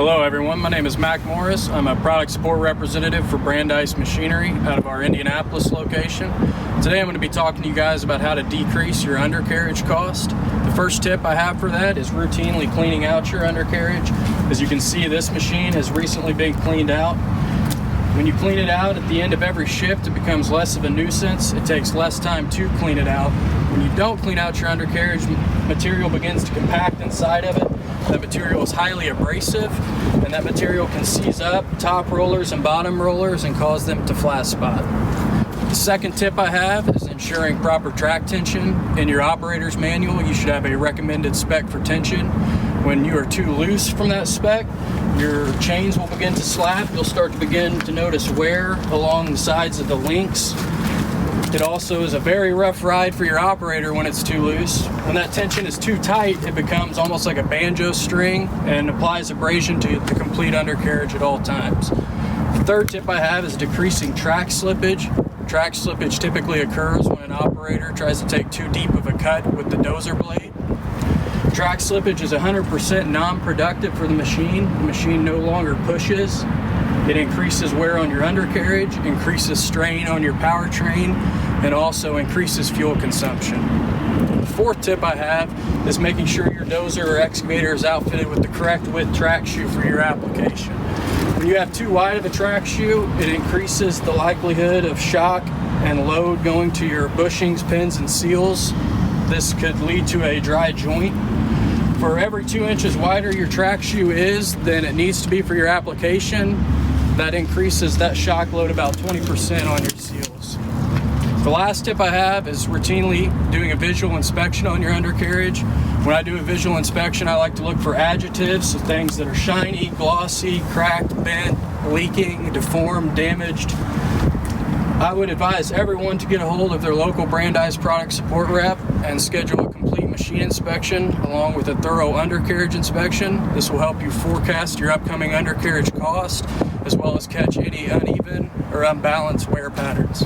Hello everyone, my name is Mac Morris. I'm a product support representative for Brandeis Machinery out of our Indianapolis location. Today I'm going to be talking to you guys about how to decrease your undercarriage cost. The first tip I have for that is routinely cleaning out your undercarriage. As you can see, this machine has recently been cleaned out. When you clean it out at the end of every shift, it becomes less of a nuisance. It takes less time to clean it out. When you don't clean out your undercarriage, material begins to compact inside of it. That material is highly abrasive, and that material can seize up top rollers and bottom rollers and cause them to flat spot. The second tip I have is ensuring proper track tension. In your operator's manual, you should have a recommended spec for tension. When you are too loose from that spec, your chains will begin to slap. You'll start to begin to notice wear along the sides of the links. It also is a very rough ride for your operator when it's too loose. When that tension is too tight, it becomes almost like a banjo string and applies abrasion to the complete undercarriage at all times. The third tip I have is decreasing track slippage. Track slippage typically occurs when an operator tries to take too deep of a cut with the dozer blade. Track slippage is 100% non-productive for the machine. The machine no longer pushes. It increases wear on your undercarriage, increases strain on your powertrain, and also increases fuel consumption. The fourth tip I have is making sure your dozer or excavator is outfitted with the correct width track shoe for your application. When you have too wide of a track shoe, it increases the likelihood of shock and load going to your bushings, pins, and seals. This could lead to a dry joint. For every 2 inches wider your track shoe is than it needs to be for your application, that increases that shock load about 20% on your seals. The last tip I have is routinely doing a visual inspection on your undercarriage. When I do a visual inspection, I like to look for adjectives, so things that are shiny, glossy, cracked, bent, leaking, deformed, damaged. I would advise everyone to get a hold of their local Brandeis product support rep and schedule a complete machine inspection along with a thorough undercarriage inspection. This will help you forecast your upcoming undercarriage cost as well as catch any uneven or unbalanced wear patterns.